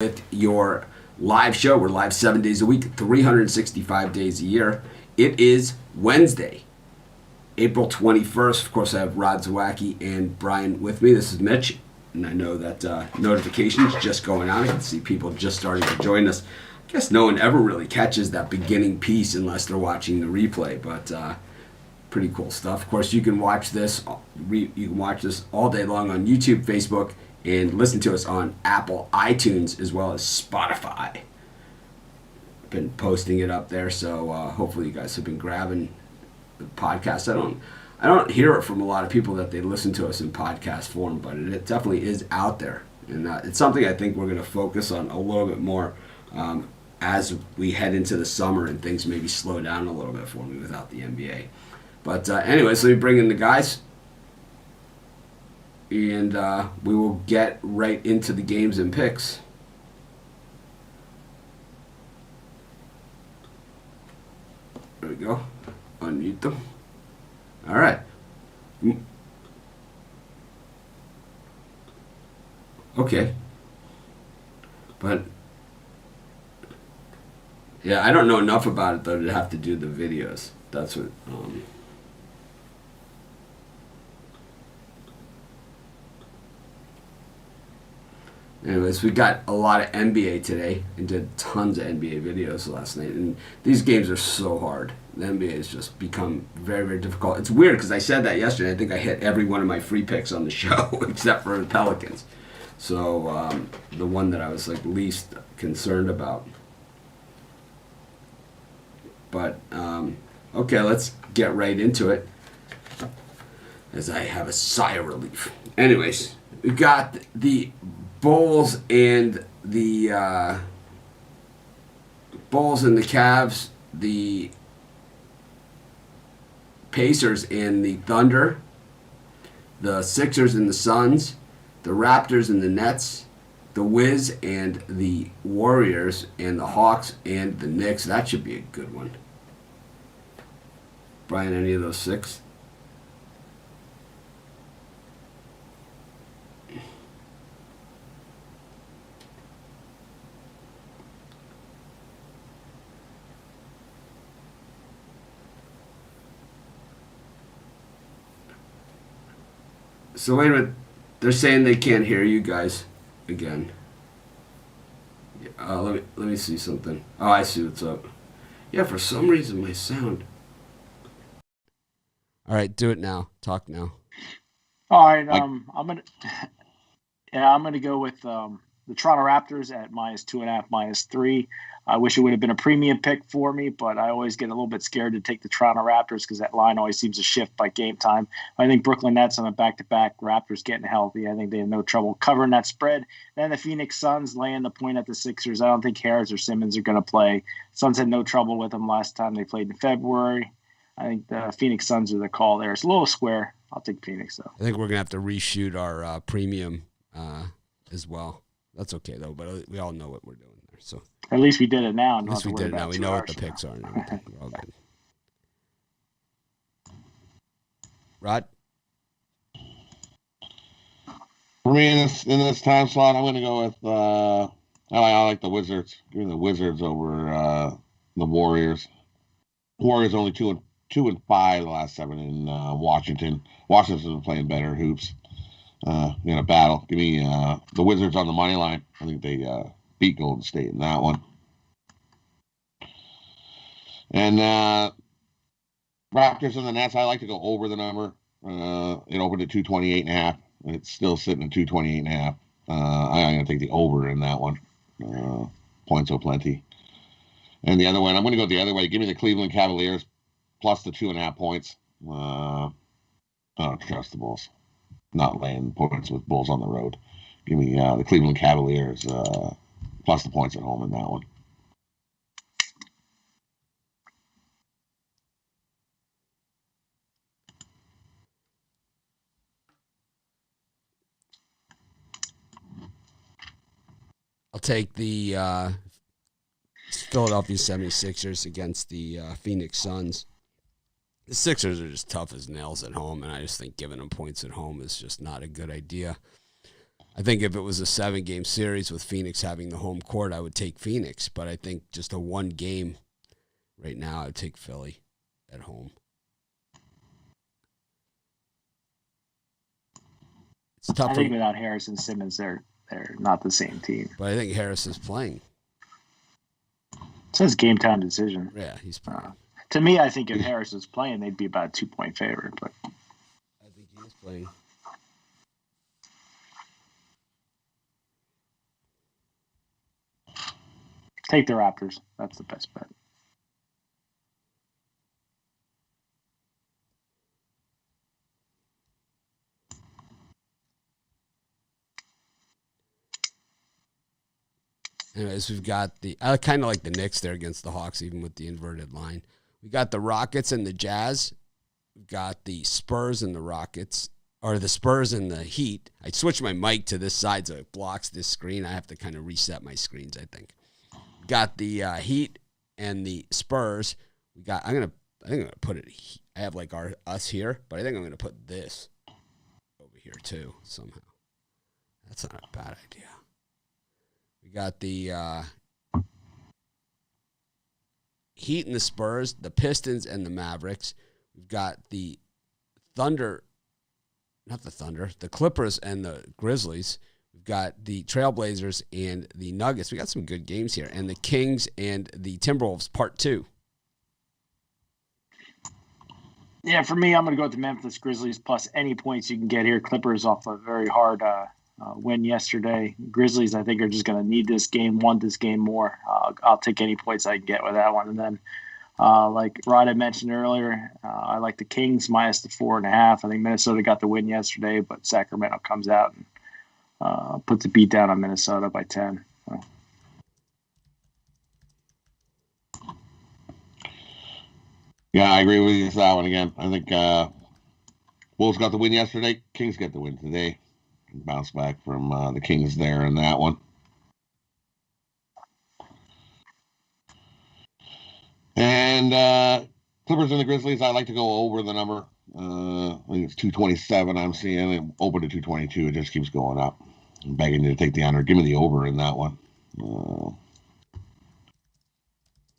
with your live show. We're live 7 days a week, 365 days a year. It is Wednesday, April 21st. Of course, I have Rod Zawacki and Brian with me. This is Mitch, and I know that notifications just going on. I can see people just starting to join us. I guess no one ever really catches that beginning piece unless they're watching the replay, but pretty cool stuff. Of course, you can watch this. You can watch this all day long on YouTube, Facebook, and listen to us on Apple, iTunes, as well as Spotify. I've been posting it up there, so hopefully you guys have been grabbing the podcast. I don't hear it from a lot of people that they listen to us in podcast form, but it definitely is out there, and it's something I think we're going to focus on a little bit more as we head into the summer and things maybe slow down a little bit for me without the NBA. But anyways, let me bring in the guys, and we will get right into the games and picks. There we go. Unmute them. All right. Okay. But yeah, I don't know enough about it though to have to do the videos. That's what. Anyways, we got a lot of NBA today and did tons of NBA videos last night. And these games are so hard. The NBA has just become very, very difficult. It's weird because I said that yesterday. I think I hit every one of my free picks on the show except for the Pelicans. So the one that I was like least concerned about. But okay, let's get right into it as I have a sigh of relief. Anyways, we got the Bulls and the Cavs, the Pacers and the Thunder, the Sixers and the Suns, the Raptors and the Nets, the Wiz and the Warriors, and the Hawks and the Knicks. That should be a good one. Brian, any of those six? So wait a minute. They're saying they can't hear you guys again. Let me see something. Oh, I see what's up. Yeah, for some reason my sound. All right, do it now. Talk now. All right, I'm gonna go with the Toronto Raptors at -2.5, -3. I wish it would have been a premium pick for me, but I always get a little bit scared to take the Toronto Raptors because that line always seems to shift by game time. I think Brooklyn Nets on a back-to-back, Raptors getting healthy. I think they have no trouble covering that spread. Then the Phoenix Suns laying the point at the Sixers. I don't think Harris or Simmons are going to play. Suns had no trouble with them last time they played in February. I think the Phoenix Suns are the call there. It's a little square. I'll take Phoenix, though. I think we're going to have to reshoot our premium as well. That's okay, though, but we all know what we're doing there. So at least we did it now. At least we did it now. We know what the picks are and everything. We're all good. Rod? For me, in this time slot, I'm going to go with I like the Wizards. Give me the Wizards over the Warriors. Warriors only 2-5 the last 7 in Washington. Washington's been playing better hoops. In a battle. Give me the Wizards on the money line. I think they beat Golden State in that one. And Raptors and the Nets, I like to go over the number. It opened at 228.5. It's still sitting at 228.5. I'm going to take the over in that one. Points are plenty. And the other one, I'm going to go the other way. Give me the Cleveland Cavaliers plus the 2.5 points. I don't trust the Bulls. Not laying points with Bulls on the road. Give me the Cleveland Cavaliers plus the points at home in that one. I'll take the Philadelphia 76ers against the Phoenix Suns. The Sixers are just tough as nails at home, and I just think giving them points at home is just not a good idea. I think if it was a 7-game series with Phoenix having the home court, I would take Phoenix. But I think just a 1 game right now, I would take Philly at home. It's tough. I think without Harris and Simmons, they're not the same team. But I think Harris is playing. It says game time decision. Yeah, he's playing. To me, I think if Harris was playing, they'd be about a 2-point favorite. But I think he is playing. Take the Raptors. That's the best bet. Anyways, we've got I kind of like the Knicks there against the Hawks, even with the inverted line. We got the Rockets and the Jazz. We've got the Spurs and the Rockets, or the Spurs and the Heat. I switched my mic to this side so it blocks this screen. I have to kind of reset my screens, I think. Got the Heat and the Spurs. I think I'm gonna put it. I have like us here, but I think I'm gonna put this over here too somehow. That's not a bad idea. We got the Heat and the Spurs, the Pistons and the Mavericks. We've got the the Clippers and the Grizzlies. We've got the Trailblazers and the Nuggets. We got some good games here. And the Kings and the Timberwolves, part 2. Yeah, for me, I'm going to go with the Memphis Grizzlies plus any points you can get here. Clippers off a very hard win yesterday. Grizzlies, I think, are just going to need this game, want this game more. I'll take any points I can get with that one. And then, like Rod had mentioned earlier, I like the Kings minus the 4.5. I think Minnesota got the win yesterday, but Sacramento comes out and puts a beat down on Minnesota by 10. Yeah, I agree with you with that one again. I think Wolves got the win yesterday. Kings get the win today. Bounce back from the Kings there in that one. And Clippers and the Grizzlies, I like to go over the number. I think it's 227 I'm seeing. It opened to 222. It just keeps going up. I'm begging you to take the under. Give me the over in that one.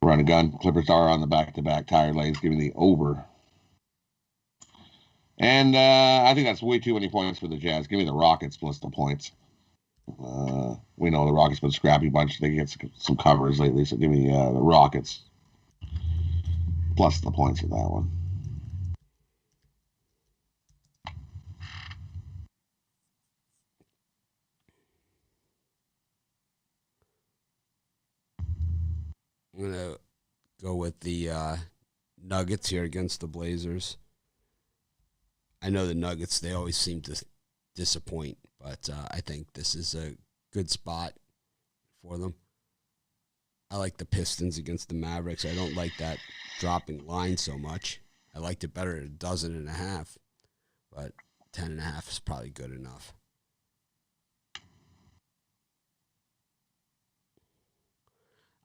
Run a gun. Clippers are on the back-to-back tired legs. Give me the over. And I think that's way too many points for the Jazz. Give me the Rockets plus the points. We know the Rockets been a scrappy bunch. They get some covers lately, so give me the Rockets plus the points of that one. I'm going to go with the Nuggets here against the Blazers. I know the Nuggets, they always seem to disappoint, but I think this is a good spot for them. I like the Pistons against the Mavericks. I don't like that dropping line so much. I liked it better at 12.5, but 10.5 is probably good enough.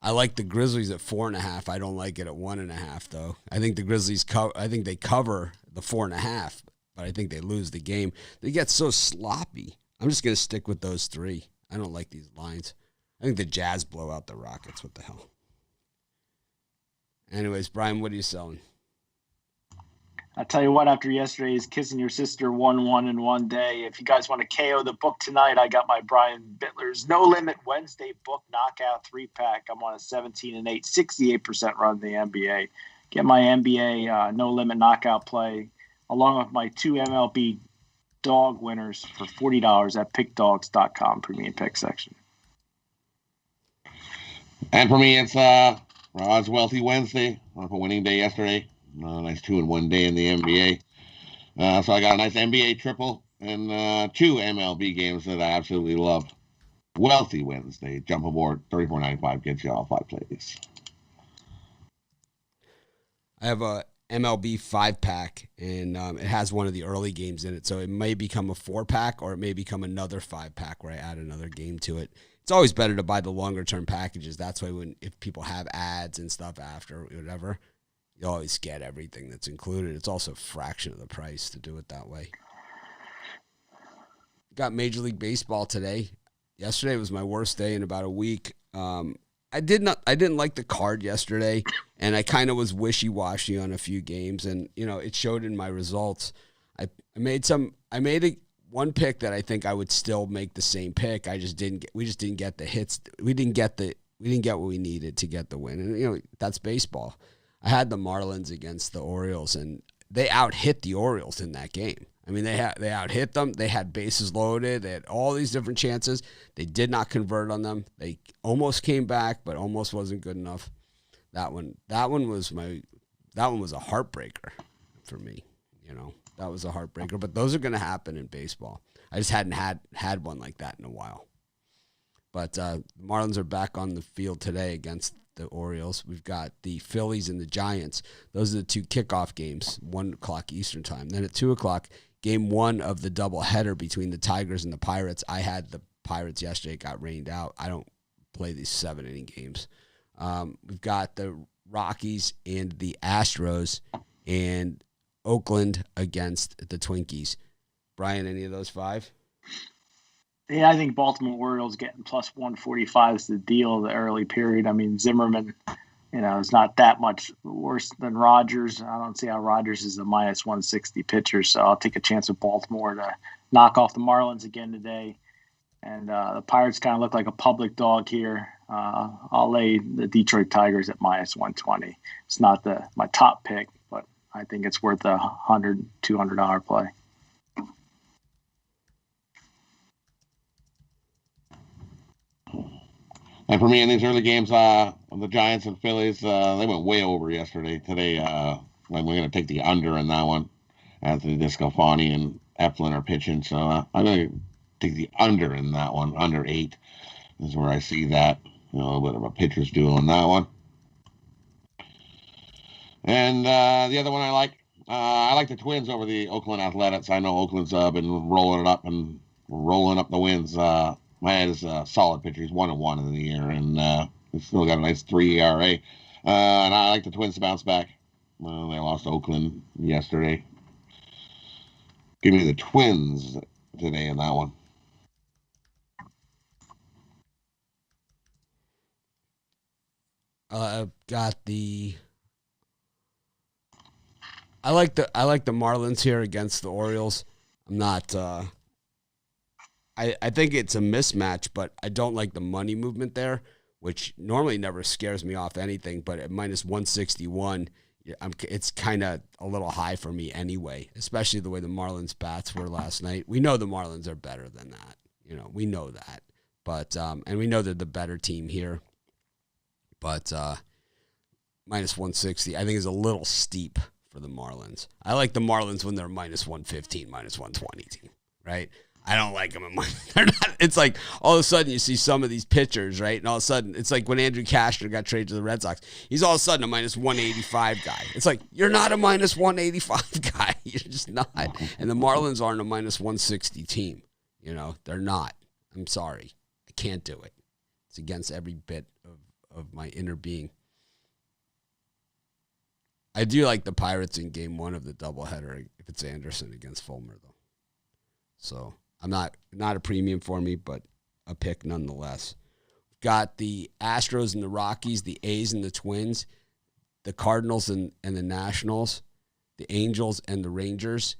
I like the Grizzlies at 4.5. I don't like it at 1.5 though. I think the Grizzlies I think they cover the 4.5, but I think they lose the game. They get so sloppy. I'm just gonna stick with those 3. I don't like these lines. I think the Jazz blow out the Rockets. What the hell? Anyways, Brian, what are you selling? I'll tell you what, after yesterday's Kissing Your Sister 1-1 in one day, if you guys want to KO the book tonight, I got my Brian Bittler's No Limit Wednesday book knockout 3-pack. I'm on a 17-8, 68% run in the NBA. Get my NBA No Limit knockout play along with my 2 MLB dog winners for $40 at pickdogs.com premium pick section. And for me, it's Rod's Wealthy Wednesday off a winning day yesterday. Nice 2-in-1 day in the NBA. So I got a nice NBA triple and 2 MLB games that I absolutely love. Wealthy Wednesday. Jump aboard. $34.95 gets you all 5 plays. I have a MLB 5-pack, and it has one of the early games in it. So it may become a 4-pack, or it may become another 5-pack where I add another game to it. It's always better to buy the longer-term packages. That's why if people have ads and stuff after, whatever, you always get everything that's included. It's also a fraction of the price to do it that way. got Major League Baseball today. Yesterday was my worst day in about a week. I didn't like the card yesterday, and I kind of was wishy-washy on a few games, and it showed in my results. I made one pick that I think I would still make the same pick. We just didn't get the hits. We didn't get what we needed to get the win, and that's baseball. I had the Marlins against the Orioles, and they out-hit the Orioles in that game. I mean, they out-hit them. They had bases loaded. They had all these different chances. They did not convert on them. They almost came back, but almost wasn't good enough. That one was a heartbreaker for me. That was a heartbreaker. But those are going to happen in baseball. I just hadn't had one like that in a while. But the Marlins are back on the field today against the Orioles. We've got the Phillies and the Giants. Those are the two kickoff games, 1 o'clock Eastern time. Then at 2 o'clock, game 1 of the doubleheader between the Tigers and the Pirates. I had the Pirates yesterday. It got rained out. I don't play these 7-inning games. We've got the Rockies and the Astros and Oakland against the Twinkies. Brian, any of those 5? Yeah, I think Baltimore Orioles getting plus 145 is the deal the early period. I mean, Zimmerman, is not that much worse than Rodgers. I don't see how Rodgers is a minus 160 pitcher, so I'll take a chance with Baltimore to knock off the Marlins again today. And the Pirates kind of look like a public dog here. I'll lay the Detroit Tigers at minus 120. It's not my top pick, but I think it's worth a $100, $200 play. And for me, in these early games, the Giants and Phillies, they went way over yesterday. Today, we're going to take the under in that one. Anthony Discofani and Eflin are pitching, so I'm going to take the under in that one. Under 8 is where I see that. A little bit of a pitcher's duel in that one. And the other one I like the Twins over the Oakland Athletics. I know Oakland's been rolling up the wins. My head is a solid pitcher. He's 1-1 in the year, and he's still got a nice 3 ERA. And I like the Twins to bounce back. They lost to Oakland yesterday. Give me the Twins today in that one. I've got I like the Marlins here against the Orioles. I'm not. I think it's a mismatch, but I don't like the money movement there, which normally never scares me off anything. But at minus 161, it's kind of a little high for me anyway, especially the way the Marlins bats were last night. We know the Marlins are better than that. We know that. But and we know they're the better team here. But minus 160, I think, is a little steep for the Marlins. I like the Marlins when they're minus 115, minus 120 team, right? I don't like them. They're not. It's like all of a sudden you see some of these pitchers, right? And all of a sudden it's like when Andrew Cashner got traded to the Red Sox. He's all of a sudden a minus 185 guy. It's like, you're not a minus 185 guy. You're just not. And the Marlins aren't a minus 160 team. They're not. I'm sorry. I can't do it. It's against every bit of my inner being. I do like the Pirates in game 1 of the doubleheader if it's Anderson against Fulmer, though. So I'm not a premium for me, but a pick nonetheless. Got the Astros and the Rockies, the A's and the Twins, the Cardinals and the Nationals, the Angels and the Rangers,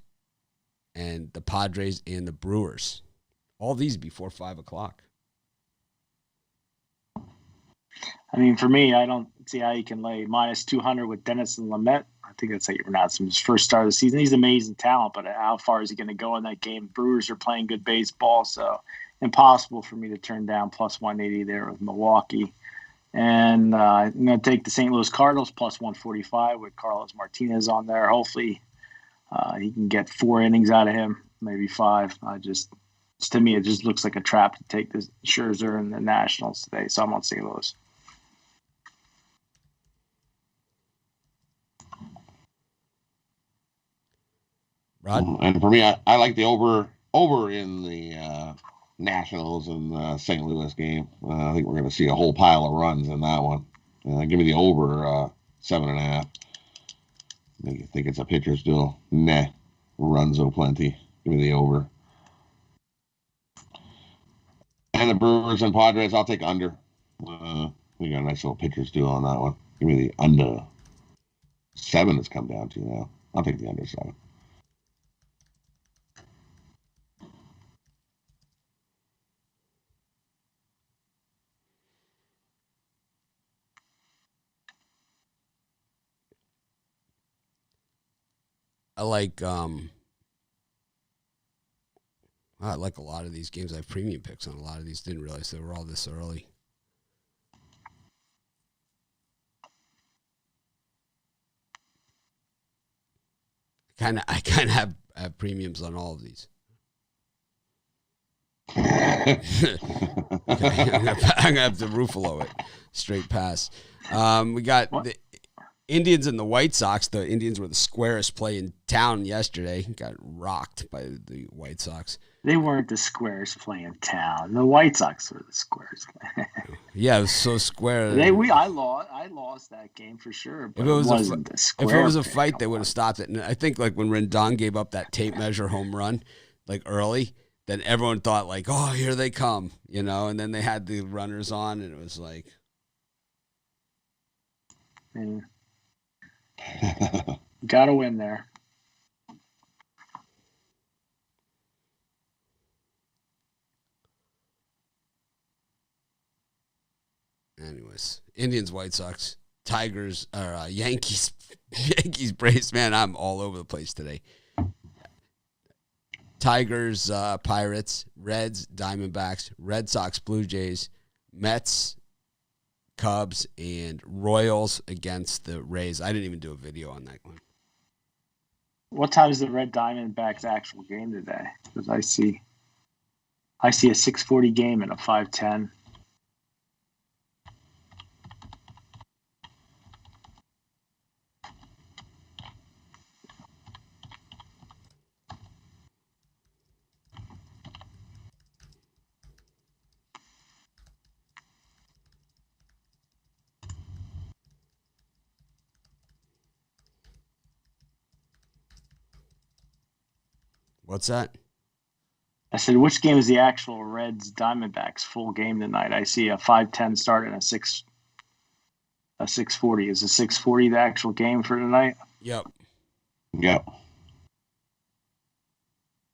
and the Padres and the Brewers. All these before 5 o'clock. I mean, for me, I don't see how you can lay minus 200 with Dennis Lamet. I think that's how you pronounce him. His first start of the season. He's amazing talent, but how far is he going to go in that game? Brewers are playing good baseball, so impossible for me to turn down plus 180 there with Milwaukee. And I'm going to take the St. Louis Cardinals plus 145 with Carlos Martinez on there. Hopefully he can get 4 innings out of him, maybe 5. To me, it just looks like a trap to take the Scherzer and the Nationals today, so I'm on St. Louis. Rod? And for me, I like the over in the Nationals and St. Louis game. I think we're going to see a whole pile of runs in that one. Give me the over 7.5. I think it's a pitcher's duel. Nah, runs plenty. Give me the over. And the Brewers and Padres, I'll take under. We got a nice little pitchers deal on that one. Give me the under. 7 has come down to now. I'll take the under 7. I like a lot of these games. I have premium picks on a lot of these. Didn't realize they were all this early. I kind of have premiums on all of these. I'm gonna have to Ruffalo it. Straight pass. We got the Indians and the White Sox. The Indians were the squarest play in town yesterday. Got rocked by the White Sox. They weren't the squarest play in town. The White Sox were the squarest. Yeah, it was so square. I lost that game for sure. But if it was a fight, they would have stopped it. And I think like when Rendon gave up that tape measure home run, like early, then everyone thought like, oh, here they come, and then they had the runners on, and it was like, got to win there. Anyways, Indians, White Sox, Tigers, or Yankees, Braves. Man, I'm all over the place today. Tigers, Pirates, Reds, Diamondbacks, Red Sox, Blue Jays, Mets, Cubs, and Royals against the Rays. I didn't even do a video on that one. What time is the Red Diamondbacks actual game today? Because I see a 6:40 game and a 5:10. What's that? I said, which game is the actual Reds Diamondbacks full game tonight? I see a 5:10 start and a 6:40. Is a 6:40 the actual game for tonight? Yep.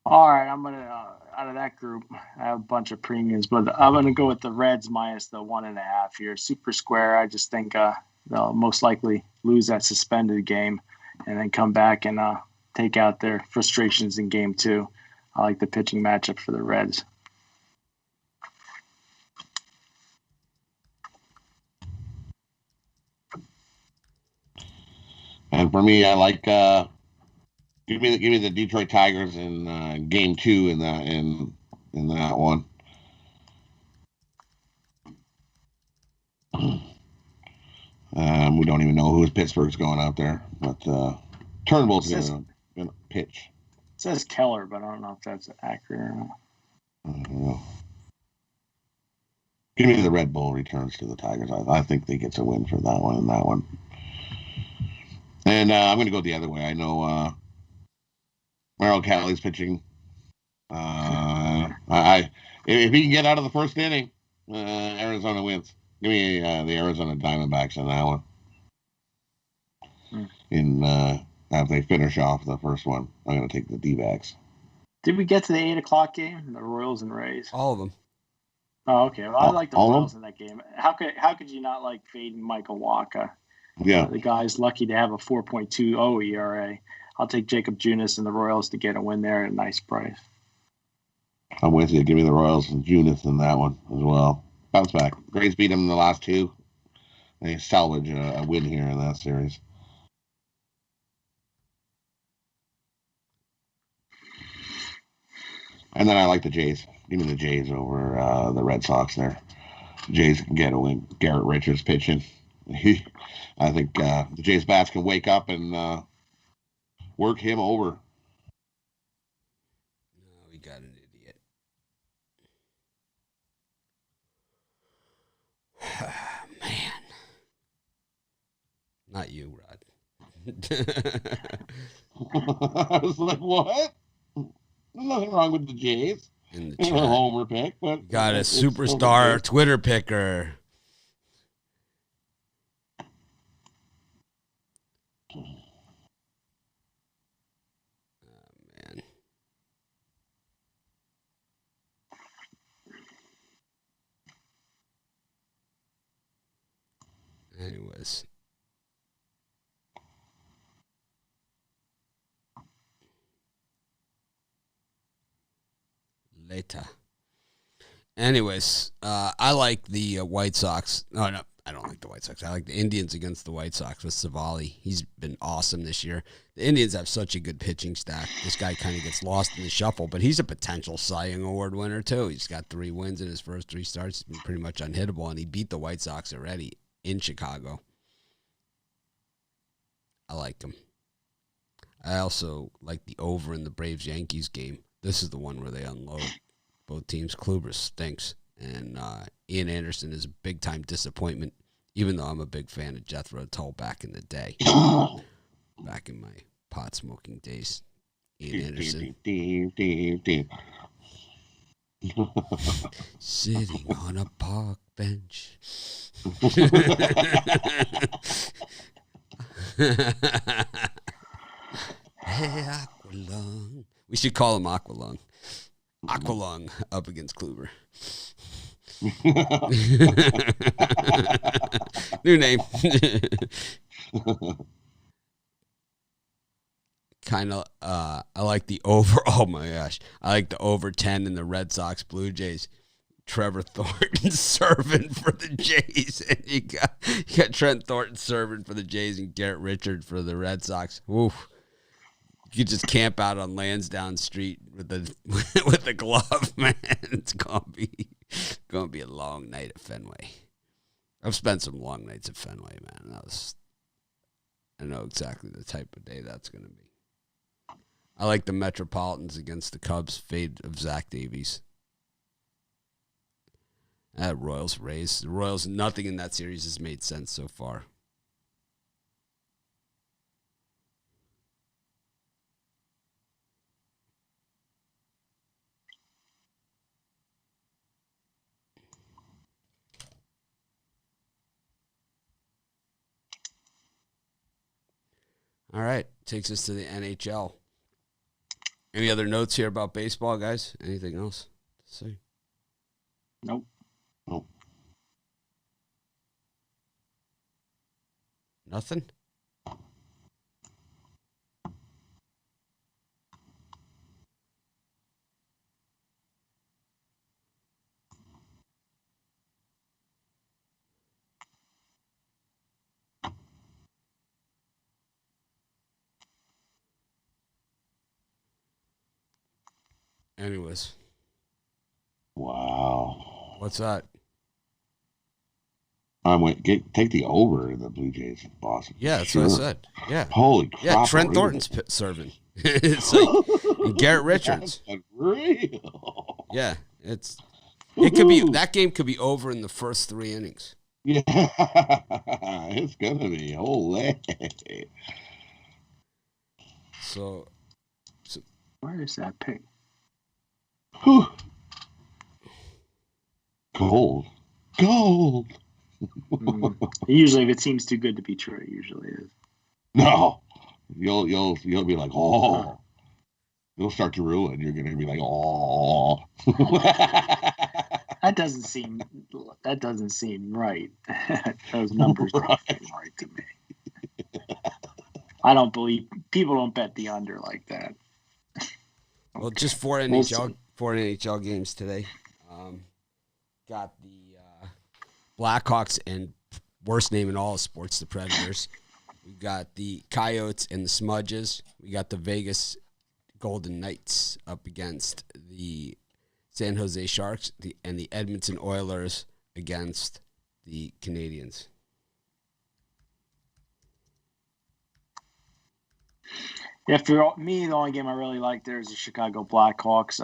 All right, I'm gonna out of that group. I have a bunch of premiums, but I'm gonna go with the Reds minus the 1.5 here. Super square. I just think they'll most likely lose that suspended game, and then come back and take out their frustrations in game 2. I like the pitching matchup for the Reds. And for me, I like give me the Detroit Tigers in game 2 in that one. We don't even know who Pittsburgh's going out there, but Turnbull's going to pitch. It says Keller, but I don't know if that's accurate or not. I don't know. Give me the Red Bull returns to the Tigers. I think they get a win for that one and that one. And I'm going to go the other way. I know Merrill Kelly's pitching. If he can get out of the first inning, Arizona wins. Give me the Arizona Diamondbacks on that one. If they finish off the first one, I'm going to take the D-backs. Did we get to the 8 o'clock game? The Royals and Rays? All of them. Oh, okay. Well, I like the Royals in that game. How could you not like fading Michael Wacha? Yeah. The guy's lucky to have a 4.20 ERA. I'll take Jacob Junis and the Royals to get a win there at a nice price. I'm with you. Give me the Royals and Junis in that one as well. Bounce back. Grays beat them in the last 2. They salvage a win here in that series. And then I like the Jays. Give me the Jays over the Red Sox there. Jays can get a win. Garrett Richards pitching. I think the Jays bats can wake up and work him over. No, we got an idiot. Man. Not you, Rod. I was like, what? There's nothing wrong with the Jays. in the It's a chat. homer pick, but Got a it's still superstar good. Twitter picker. Man. Anyways. Later. Anyways, I like the White Sox. No, I don't like the White Sox. I like the Indians against the White Sox with Savali. He's been awesome this year. The Indians have such a good pitching staff. This guy kind of gets lost in the shuffle, but he's a potential Cy Young Award winner, too. He's got 3 wins in his first 3 starts. He's been pretty much unhittable, and he beat the White Sox already in Chicago. I like him. I also like the over in the Braves-Yankees game. This is the one where they unload both teams. Kluber stinks, and Ian Anderson is a big-time disappointment, even though I'm a big fan of Jethro Tull back in the day, back in my pot-smoking days. Ian Anderson. Sitting on a park bench. Hey, Aqualung. We should call him Aqualung. Aqualung up against Kluber. New name. Kind of, I like the over. Oh my gosh. I like the over 10 in the Red Sox Blue Jays. Trevor Thornton serving for the Jays. And you got Trent Thornton serving for the Jays and Garrett Richard for the Red Sox. Oof. You just camp out on Lansdowne Street with the glove, man. It's gonna be a long night at Fenway. I've spent some long nights at Fenway, man. I know exactly the type of day that's gonna be. I like the Metropolitans against the Cubs. Fade of Zach Davies. Royals Rays. The Royals, nothing in that series has made sense so far. All right, takes us to the NHL. Any other notes here about baseball, guys? Anything else to say? Nope. Nothing? Anyways. Wow. What's that? Take the over in the Blue Jays in Boston. Yeah, that's what I said. Yeah. Holy crap. Yeah, Trent Thornton's serving. It's like and Garrett Richards. That's unreal. Yeah, it could be that game could be over in the first 3 innings. Yeah, it's gonna be. Holy. So Where is that pick? Whew. Gold. Usually, if it seems too good to be true, it usually is. No, you'll be like, oh. You'll start to ruin. You're gonna be like, oh. That doesn't seem right. Those numbers don't seem right to me. I don't believe people don't bet the under like that. Well, just 4 NHL games today. Got the Blackhawks and worst name in all of sports, the Predators. We got the Coyotes and the Smudges. We got the Vegas Golden Knights up against the San Jose Sharks and the Edmonton Oilers against the Canadiens. Yeah, for me, the only game I really like there is the Chicago Blackhawks.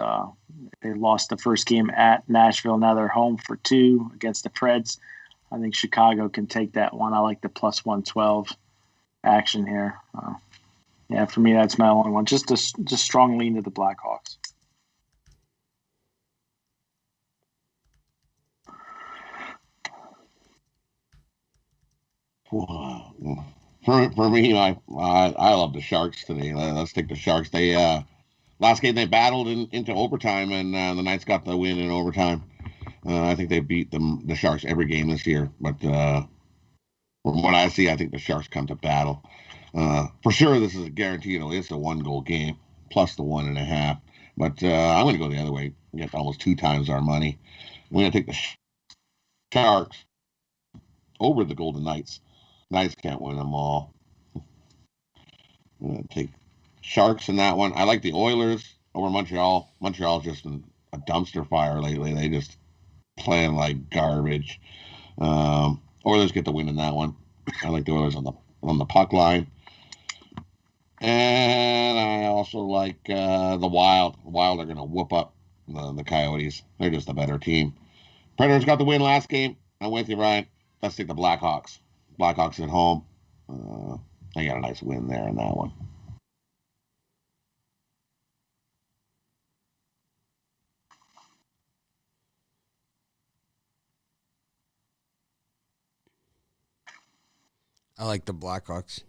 They lost the first game at Nashville. Now they're home for 2 against the Preds. I think Chicago can take that one. I like the plus 112 action here. Yeah, for me, that's my only one. Just strong lean to the Blackhawks. For me, I love the Sharks today. Let's take the Sharks. They last game they battled into overtime, and the Knights got the win in overtime. I think they beat the Sharks every game this year, but from what I see, I think the Sharks come to battle. For sure, this is a guarantee. It's a 1-goal game plus the 1.5. But I'm going to go the other way. We get almost 2 times our money. I'm going to take the Sharks over the Golden Knights. Knights can't win them all. I'm going to take Sharks in that one. I like the Oilers over Montreal. Montreal's just a dumpster fire lately. They just playing like garbage. Oilers get the win in that one. I like the Oilers on the puck line. And I also like the Wild. The Wild are going to whoop up the Coyotes. They're just a better team. Predators got the win last game. I'm with you, Ryan. Let's take the Blackhawks. Blackhawks at home. They got a nice win there in that one. I like the Blackhawks.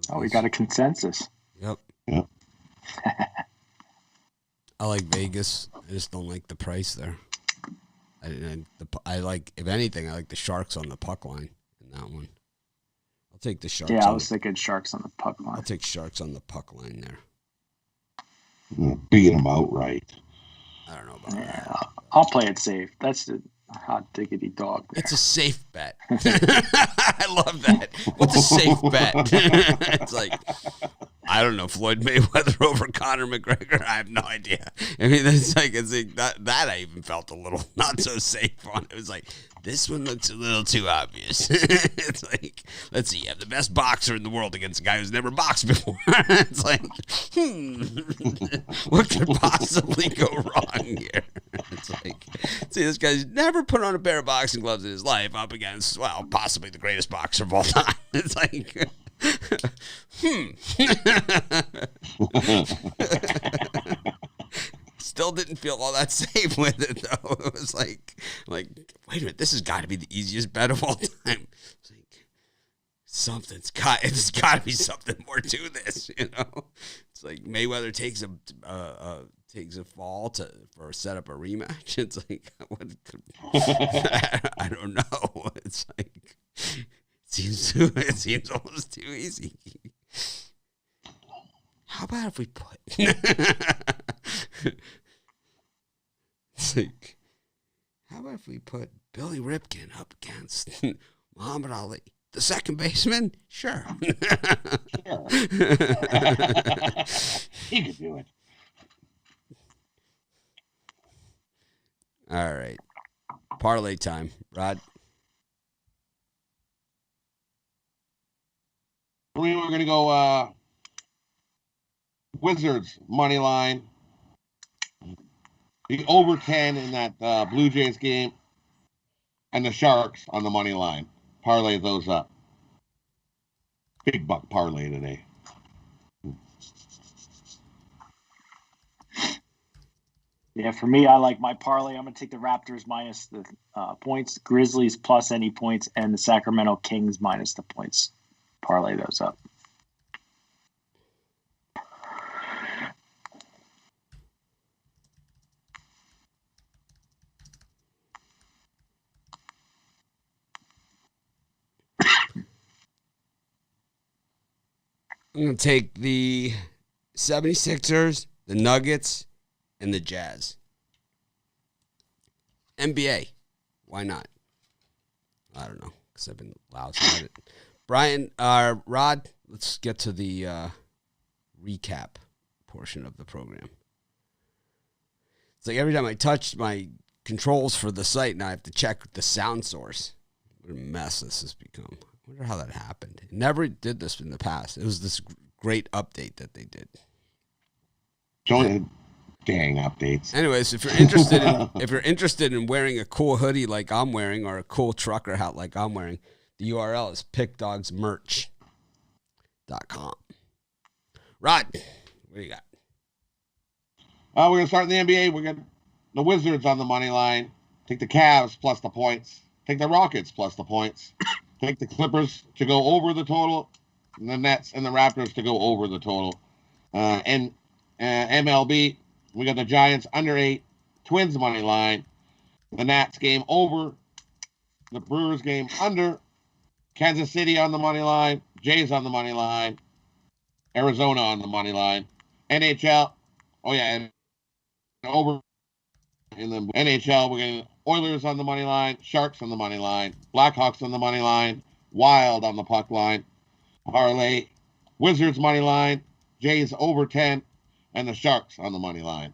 Oh, we got a consensus. Yep. I like Vegas. I just don't like the price there. I like, if anything, I like the Sharks on the puck line in that one. I'll take the Sharks. Yeah, I was thinking Sharks on the puck line. I'll take Sharks on the puck line there. Beat them outright. I don't know about that. I'll play it safe. That's the hot diggity dog there. It's a safe bet. I love that. What's a safe bet? It's like, I don't know, Floyd Mayweather over Conor McGregor. I have no idea. I mean, it's like that I even felt a little not so safe on. It was like, this one looks a little too obvious. It's like, let's see, you have the best boxer in the world against a guy who's never boxed before. It's like, what could possibly go wrong here? It's like, see, this guy's never put on a pair of boxing gloves in his life up against, well, possibly the greatest boxer of all time. It's like, Still didn't feel all that safe with it, though. It was like, wait a minute, this has got to be the easiest bet of all time. It's like, it's got to be something more to this, It's like Mayweather takes a fall for set up a rematch. It's like, I don't know. It's like, it seems almost too easy. How about if we put it's like, how about if we put Billy Ripken up against Muhammad Ali, the second baseman? Sure. Sure. He could do it. All right. Parlay time. Rod? We were going to go Wizards money line. The over 10 in that Blue Jays game. And the Sharks on the money line. Parlay those up. Big buck parlay today. Yeah, for me, I like my parlay. I'm going to take the Raptors minus the points, Grizzlies plus any points, and the Sacramento Kings minus the points. Parlay those up. I'm going to take the 76ers, the Nuggets, and the Jazz. NBA. Why not? I don't know, because I've been lousy at it. Brian, Rod, let's get to the recap portion of the program. It's like every time I touch my controls for the site, now I have to check the sound source. What a mess this has become. I wonder how that happened. It never did this in the past. It was this great update that they did. Dang updates. Anyways, if you're interested in wearing a cool hoodie like I'm wearing or a cool trucker hat like I'm wearing, the URL is pickdogsmerch.com. Rod, what do you got? We're going to start in the NBA. We got the Wizards on the money line. Take the Cavs plus the points. Take the Rockets plus the points. Take the Clippers to go over the total. And the Nets and the Raptors to go over the total. And MLB, we got the Giants under 8. Twins money line. The Nats game over. The Brewers game under. Kansas City on the money line. Jays on the money line. Arizona on the money line. NHL. Oh, yeah. And over in the NHL, we're getting Oilers on the money line. Sharks on the money line. Blackhawks on the money line. Wild on the puck line. Parlay. Wizards money line. Jays over 10. And the Sharks on the money line.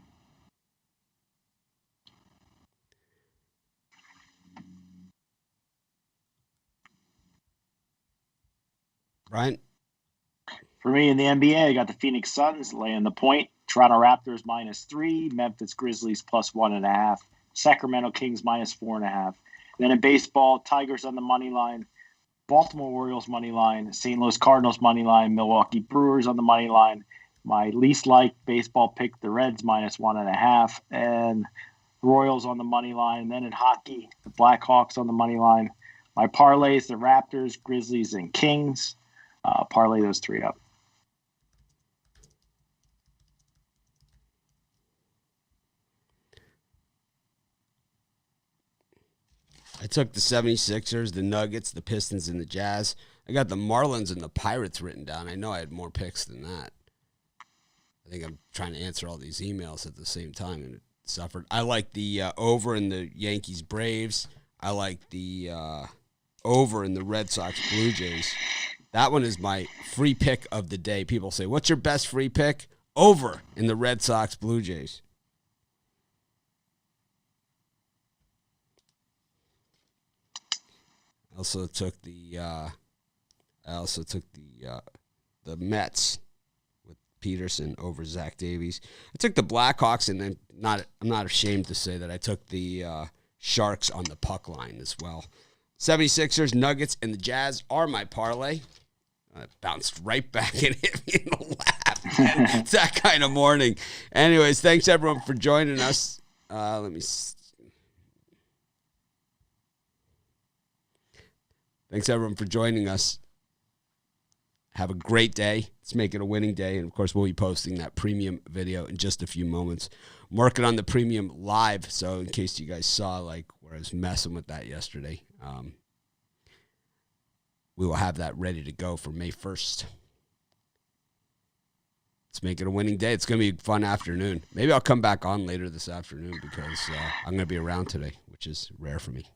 Brian? For me in the NBA, I got the Phoenix Suns laying the point. Toronto Raptors -3. Memphis Grizzlies +1.5. Sacramento Kings -4.5. Then in baseball, Tigers on the money line. Baltimore Orioles money line. St. Louis Cardinals money line. Milwaukee Brewers on the money line. My least liked baseball pick, the Reds -1.5. And Royals on the money line. Then in hockey, the Blackhawks on the money line. My parlays, the Raptors, Grizzlies, and Kings. Parlay those 3 up. I took the 76ers, the Nuggets, the Pistons, and the Jazz. I got the Marlins and the Pirates written down. I know I had more picks than that. I think I'm trying to answer all these emails at the same time, and it suffered. I like the over in the Yankees Braves. I like the over in the Red Sox Blue Jays. That one is my free pick of the day. People say, what's your best free pick? Over in the Red Sox Blue Jays. I also took the Mets with Peterson over Zach Davies. I took the Blackhawks, and then I'm not ashamed to say that I took the Sharks on the puck line as well. 76ers, Nuggets, and the Jazz are my parlay. It bounced right back and hit me in the lap. It's that kind of morning. Anyways, thanks everyone for joining us. Thanks everyone for joining us. Have a great day. Let's make it a winning day. And of course, we'll be posting that premium video in just a few moments. I'm working on the premium live. So in case you guys saw where I was messing with that yesterday, we will have that ready to go for May 1st. Let's make it a winning day. It's going to be a fun afternoon. Maybe I'll come back on later this afternoon because I'm going to be around today, which is rare for me.